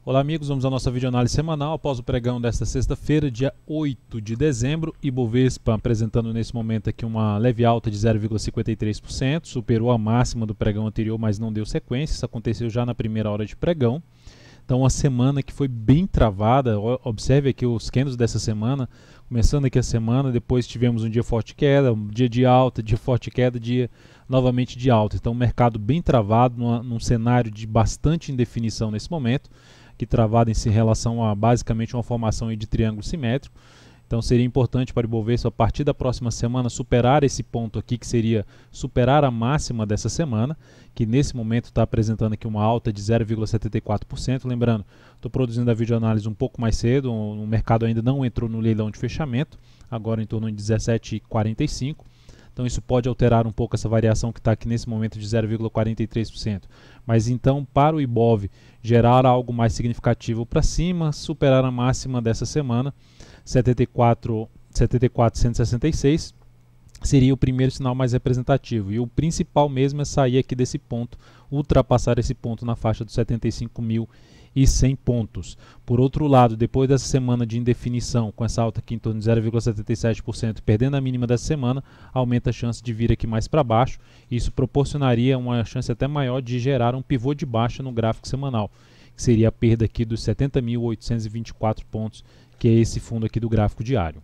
Olá amigos, vamos à nossa videoanálise semanal após o pregão desta sexta-feira, dia 8 de dezembro. Ibovespa apresentando nesse momento aqui uma leve alta de 0,53%, superou a máxima do pregão anterior, mas não deu sequência. Isso aconteceu já na primeira hora de pregão. Então uma semana que foi bem travada. Observe aqui os candles dessa semana, começando aqui a semana, depois tivemos um dia forte queda, um dia de alta, dia forte queda, dia novamente de alta. Então um mercado bem travado, num cenário de bastante indefinição nesse momento, que travado em relação a basicamente uma formação aí de triângulo simétrico. Então seria importante para o Ibovespa a partir da próxima semana superar esse ponto aqui, que seria superar a máxima dessa semana, que nesse momento está apresentando aqui uma alta de 0,74%. Lembrando, estou produzindo a videoanálise um pouco mais cedo, o mercado ainda não entrou no leilão de fechamento, agora em torno de 17,45%. Então isso pode alterar um pouco essa variação que está aqui nesse momento de 0,43%. Mas então para o Ibov gerar algo mais significativo para cima, superar a máxima dessa semana, 74.166, seria o primeiro sinal mais representativo. E o principal mesmo é sair aqui desse ponto, ultrapassar esse ponto na faixa dos 75.100 pontos. Por outro lado, depois dessa semana de indefinição, com essa alta aqui em torno de 0,77%, perdendo a mínima dessa semana, aumenta a chance de vir aqui mais para baixo. Isso proporcionaria uma chance até maior de gerar um pivô de baixa no gráfico semanal, que seria a perda aqui dos 70.824 pontos, que é esse fundo aqui do gráfico diário.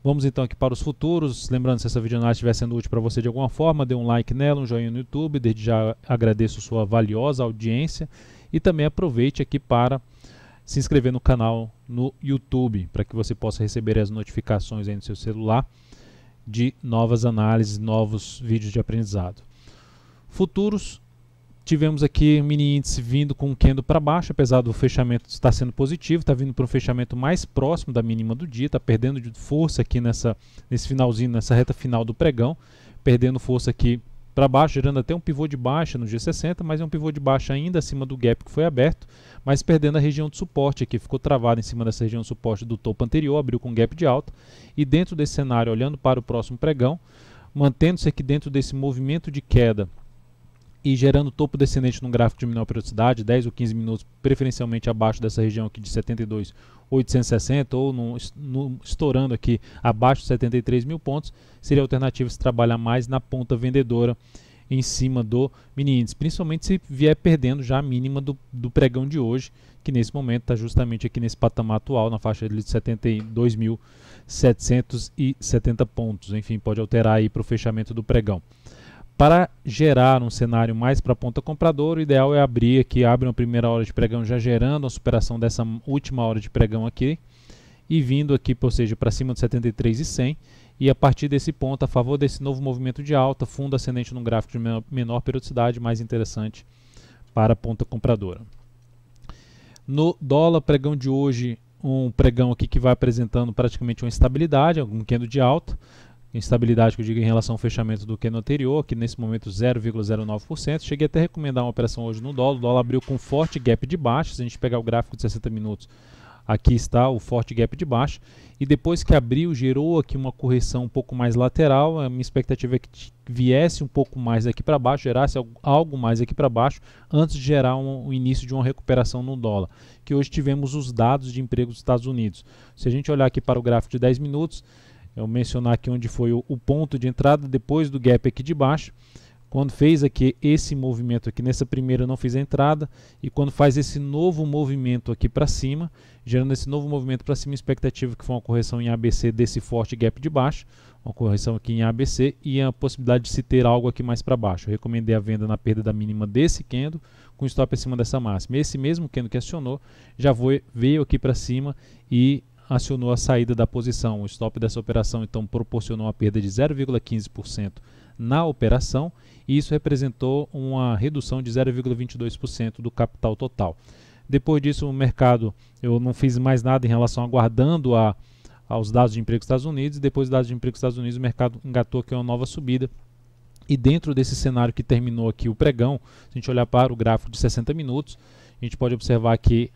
Vamos então aqui para os futuros. Lembrando, se essa videoanálise estiver sendo útil para você de alguma forma, dê um like nela, um joinha no YouTube. Desde já agradeço sua valiosa audiência e também aproveite aqui para se inscrever no canal no YouTube, para que você possa receber as notificações aí no seu celular de novas análises, novos vídeos de aprendizado. Futuros. Tivemos aqui o mini índice vindo com um candle para baixo, apesar do fechamento estar sendo positivo, está vindo para um fechamento mais próximo da mínima do dia, está perdendo de força aqui nesse finalzinho, nessa reta final do pregão, perdendo força aqui para baixo, gerando até um pivô de baixa no G60, mas é um pivô de baixa ainda acima do gap que foi aberto, mas perdendo a região de suporte aqui, ficou travado em cima dessa região de suporte do topo anterior, abriu com gap de alta, e dentro desse cenário, olhando para o próximo pregão, mantendo-se aqui dentro desse movimento de queda, e gerando topo descendente num gráfico de menor periodicidade, 10 ou 15 minutos, preferencialmente abaixo dessa região aqui de 72.860 ou estourando aqui abaixo de 73 mil pontos, seria alternativa se trabalhar mais na ponta vendedora em cima do mini índice, principalmente se vier perdendo já a mínima do pregão de hoje, que nesse momento está justamente aqui nesse patamar atual, na faixa de 72.770 pontos. Enfim, pode alterar aí para o fechamento do pregão. Para gerar um cenário mais para a ponta compradora, o ideal é abrir aqui, abre uma primeira hora de pregão já gerando a superação dessa última hora de pregão aqui e vindo aqui, ou seja, para cima de 73.100 e a partir desse ponto, a favor desse novo movimento de alta, fundo ascendente num gráfico de menor periodicidade, mais interessante para a ponta compradora. No dólar, pregão de hoje, um pregão aqui que vai apresentando praticamente uma estabilidade, algum candle de alta, instabilidade que eu digo em relação ao fechamento do candle anterior, que nesse momento 0,09%. Cheguei até a recomendar uma operação hoje no dólar. O dólar abriu com forte gap de baixa. Se a gente pegar o gráfico de 60 minutos, aqui está o forte gap de baixa. E depois que abriu, gerou aqui uma correção um pouco mais lateral. A minha expectativa é que viesse um pouco mais aqui para baixo, gerasse algo mais aqui para baixo, antes de gerar o início de uma recuperação no dólar. Que hoje tivemos os dados de emprego dos Estados Unidos. Se a gente olhar aqui para o gráfico de 10 minutos, eu mencionar aqui onde foi o ponto de entrada depois do gap aqui de baixo, quando fez aqui esse movimento aqui, nessa primeira eu não fiz a entrada, e quando faz esse novo movimento aqui para cima, gerando esse novo movimento para cima, expectativa que foi uma correção em ABC desse forte gap de baixo, uma correção aqui em ABC e a possibilidade de se ter algo aqui mais para baixo. Eu recomendei a venda na perda da mínima desse candle, com stop acima dessa máxima. Esse mesmo candle que acionou, já veio aqui para cima e acionou a saída da posição. O stop dessa operação então proporcionou uma perda de 0,15% na operação e isso representou uma redução de 0,22% do capital total. Depois disso o mercado, eu não fiz mais nada em relação aguardando aos dados de emprego dos Estados Unidos. Depois dos dados de emprego dos Estados Unidos, o mercado engatou aqui uma nova subida. E dentro desse cenário que terminou aqui o pregão, se a gente olhar para o gráfico de 60 minutos, a gente pode observar que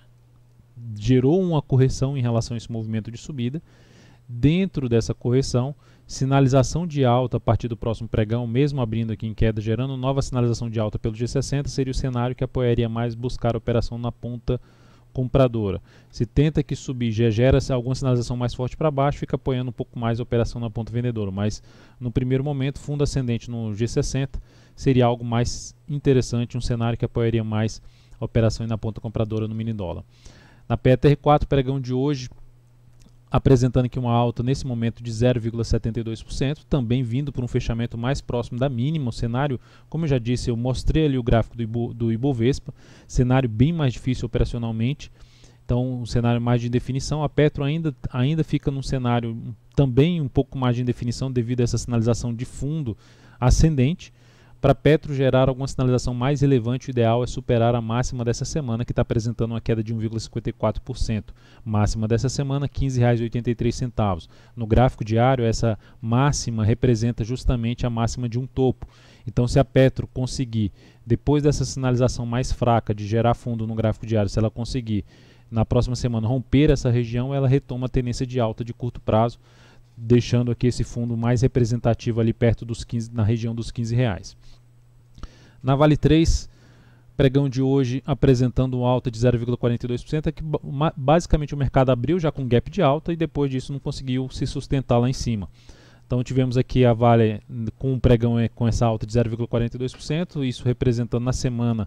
gerou uma correção em relação a esse movimento de subida. Dentro dessa correção, sinalização de alta a partir do próximo pregão, mesmo abrindo aqui em queda, gerando nova sinalização de alta pelo G60, seria o cenário que apoiaria mais buscar a operação na ponta compradora. Se tenta que subir, já gera alguma sinalização mais forte para baixo, fica apoiando um pouco mais a operação na ponta vendedora. Mas no primeiro momento, fundo ascendente no G60 seria algo mais interessante, um cenário que apoiaria mais a operação na ponta compradora no mini dólar. Na PETR4, pregão de hoje, apresentando aqui uma alta nesse momento de 0,72%, também vindo por um fechamento mais próximo da mínima. O cenário, como eu já disse, eu mostrei ali o gráfico do Ibovespa, cenário bem mais difícil operacionalmente, então um cenário mais de indefinição. A Petro ainda fica num cenário também um pouco mais de indefinição devido a essa sinalização de fundo ascendente. Para a Petro gerar alguma sinalização mais relevante, o ideal é superar a máxima dessa semana, que está apresentando uma queda de 1,54%. Máxima dessa semana, R$ 15,83. No gráfico diário, essa máxima representa justamente a máxima de um topo. Então, se a Petro conseguir, depois dessa sinalização mais fraca de gerar fundo no gráfico diário, se ela conseguir, na próxima semana, romper essa região, ela retoma a tendência de alta de curto prazo, deixando aqui esse fundo mais representativo ali perto dos 15, na região dos R$15. Na Vale 3, pregão de hoje apresentando uma alta de 0,42%, é que basicamente o mercado abriu já com gap de alta e depois disso não conseguiu se sustentar lá em cima. Então tivemos aqui a Vale com um pregão com essa alta de 0,42%, isso representando na semana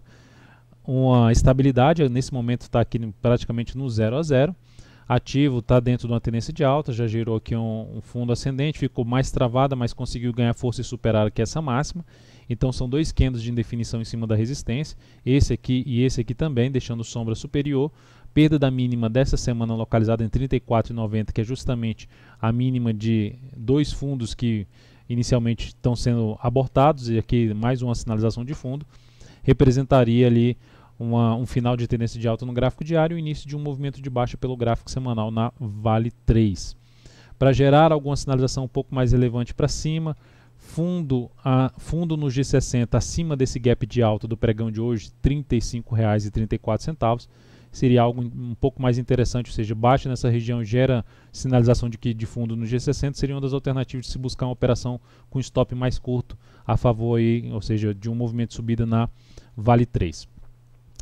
uma estabilidade. Nesse momento está aqui praticamente no 0 a 0. Ativo está dentro de uma tendência de alta, já gerou aqui um fundo ascendente, ficou mais travada, mas conseguiu ganhar força e superar aqui essa máxima. Então são dois candles de indefinição em cima da resistência, esse aqui e esse aqui também, deixando sombra superior. Perda da mínima dessa semana localizada em 34,90, que é justamente a mínima de dois fundos que inicialmente estão sendo abortados, e aqui mais uma sinalização de fundo, representaria ali um final de tendência de alta no gráfico diário e o início de um movimento de baixa pelo gráfico semanal na Vale 3. Para gerar alguma sinalização um pouco mais relevante para cima, fundo no G60 acima desse gap de alta do pregão de hoje, R$ 35,34, seria algo um pouco mais interessante, ou seja, baixa nessa região gera sinalização de fundo no G60, seria uma das alternativas de se buscar uma operação com stop mais curto a favor aí, ou seja, de um movimento de subida na Vale 3.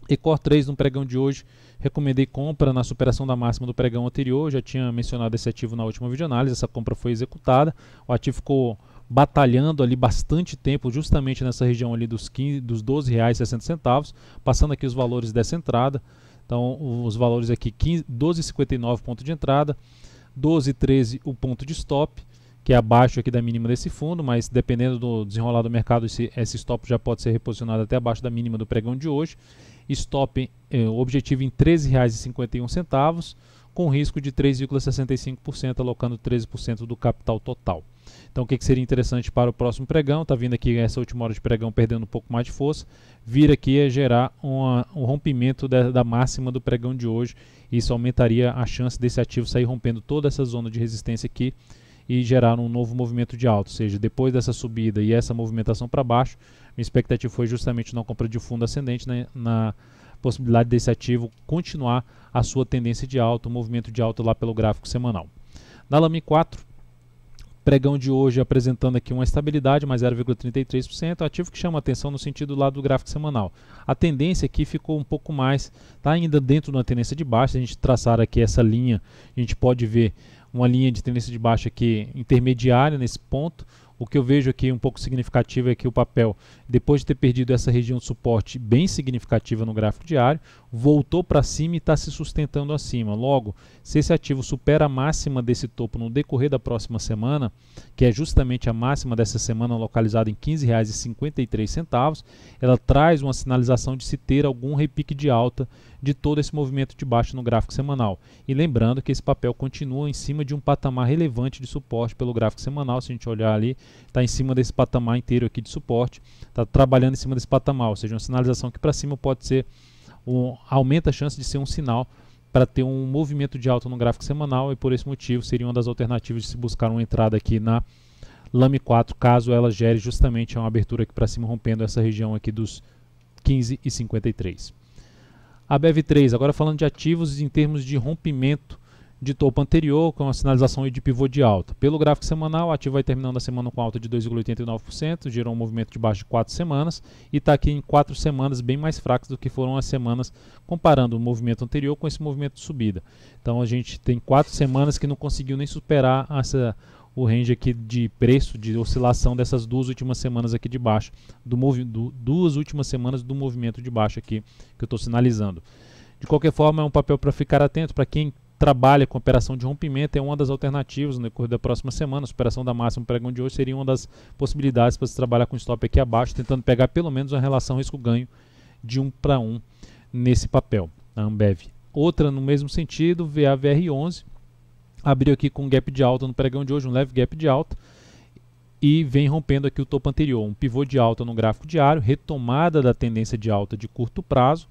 Ecor 3 no pregão de hoje, recomendei compra na superação da máxima do pregão anterior, já tinha mencionado esse ativo na última videoanálise, essa compra foi executada, o ativo ficou batalhando ali bastante tempo justamente nessa região ali dos R$ 12,60, passando aqui os valores dessa entrada. Então os valores aqui 12,59 ponto de entrada, 12,13 o ponto de stop, que é abaixo aqui da mínima desse fundo, mas dependendo do desenrolar do mercado, esse stop já pode ser reposicionado até abaixo da mínima do pregão de hoje. Stop, objetivo em R$ 13,51, com risco de 3,65%, alocando 13% do capital total. Então o que seria interessante para o próximo pregão? Está vindo aqui essa última hora de pregão perdendo um pouco mais de força, vir aqui é gerar um rompimento da máxima do pregão de hoje. Isso aumentaria a chance desse ativo sair rompendo toda essa zona de resistência aqui e gerar um novo movimento de alta, ou seja, depois dessa subida e essa movimentação para baixo, minha expectativa foi justamente na compra de fundo ascendente, na possibilidade desse ativo continuar a sua tendência de alta, o movimento de alta lá pelo gráfico semanal. Na Lame 4, pregão de hoje apresentando aqui uma estabilidade, mais 0,33%, ativo que chama atenção no sentido lá do gráfico semanal. A tendência aqui ficou um pouco mais, está ainda dentro de uma tendência de baixa. Se a gente traçar aqui essa linha, a gente pode ver uma linha de tendência de baixa aqui intermediária nesse ponto. O que eu vejo aqui um pouco significativo é que o papel, depois de ter perdido essa região de suporte bem significativa no gráfico diário, voltou para cima e está se sustentando acima. Logo, se esse ativo supera a máxima desse topo no decorrer da próxima semana, que é justamente a máxima dessa semana localizada em R$ 15,53, ela traz uma sinalização de se ter algum repique de alta de todo esse movimento de baixa no gráfico semanal. E lembrando que esse papel continua em cima de um patamar relevante de suporte pelo gráfico semanal. Se a gente olhar ali, está em cima desse patamar inteiro aqui de suporte, está trabalhando em cima desse patamar, ou seja, uma sinalização que para cima pode ser, aumenta a chance de ser um sinal para ter um movimento de alta no gráfico semanal, e por esse motivo seria uma das alternativas de se buscar uma entrada aqui na Lame 4, caso ela gere justamente uma abertura aqui para cima, rompendo essa região aqui dos 15,53. A BEV3, agora falando de ativos em termos de rompimento de topo anterior com a sinalização de pivô de alta. Pelo gráfico semanal, o ativo vai terminando a semana com alta de 2,89%, gerou um movimento de baixa de 4 semanas e está aqui em 4 semanas bem mais fracas do que foram as semanas comparando o movimento anterior com esse movimento de subida. Então a gente tem 4 semanas que não conseguiu nem superar o range aqui de preço, de oscilação dessas 2 últimas semanas aqui de baixo, 2 últimas semanas do movimento de baixo aqui que eu estou sinalizando. De qualquer forma, é um papel para ficar atento para quem trabalha com operação de rompimento, é uma das alternativas no decorrer da próxima semana. A superação da máxima no pregão de hoje seria uma das possibilidades para se trabalhar com stop aqui abaixo, tentando pegar pelo menos uma relação risco-ganho de 1 para 1 nesse papel, a Ambev. Outra no mesmo sentido, VAVR11, abriu aqui com um gap de alta no pregão de hoje, um leve gap de alta, e vem rompendo aqui o topo anterior, um pivô de alta no gráfico diário, retomada da tendência de alta de curto prazo,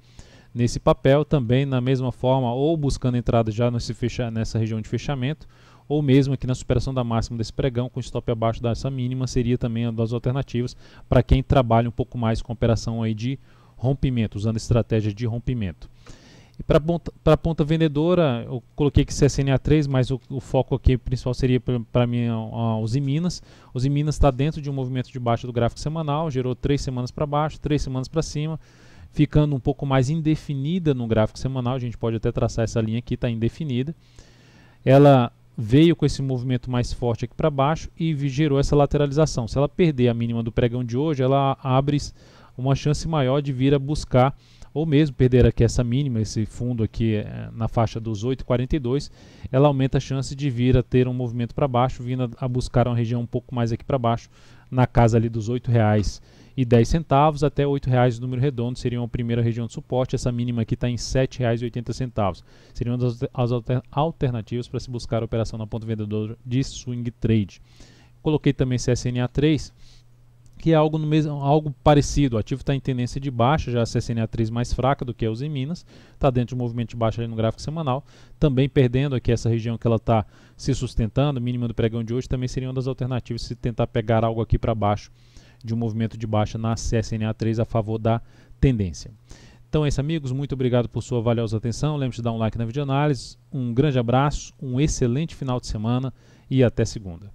nesse papel também na mesma forma, ou buscando entrada já nessa região de fechamento, ou mesmo aqui na superação da máxima desse pregão, com stop abaixo dessa mínima, seria também uma das alternativas para quem trabalha um pouco mais com operação aí de rompimento, usando estratégia de rompimento. E para a ponta vendedora, eu coloquei aqui CSNA3, mas o foco aqui principal seria para mim os Minas. Os Minas está dentro de um movimento de baixa do gráfico semanal, gerou 3 semanas para baixo, 3 semanas para cima, ficando um pouco mais indefinida no gráfico semanal. A gente pode até traçar essa linha aqui, está indefinida. Ela veio com esse movimento mais forte aqui para baixo e gerou essa lateralização. Se ela perder a mínima do pregão de hoje, ela abre uma chance maior de vir a buscar, ou mesmo perder aqui essa mínima, esse fundo aqui na faixa dos 8,42, ela aumenta a chance de vir a ter um movimento para baixo, vindo a buscar uma região um pouco mais aqui para baixo, na casa ali dos R$ 8,10 até R$ 8,00 o número redondo, seria uma primeira região de suporte. Essa mínima aqui está em R$ 7,80. Seriam as alternativas para se buscar a operação na ponta vendedora de swing trade. Coloquei também CSNA3, que é algo parecido. O ativo está em tendência de baixa, já a CSNA3 mais fraca do que os em Minas, está dentro de um movimento de baixa ali no gráfico semanal, também perdendo aqui essa região que ela está se sustentando, mínima do pregão de hoje, também seria uma das alternativas se tentar pegar algo aqui para baixo de um movimento de baixa na CSNA3 a favor da tendência. Então é isso, amigos, muito obrigado por sua valiosa atenção, lembre-se de dar um like na videoanálise, um grande abraço, um excelente final de semana e até segunda.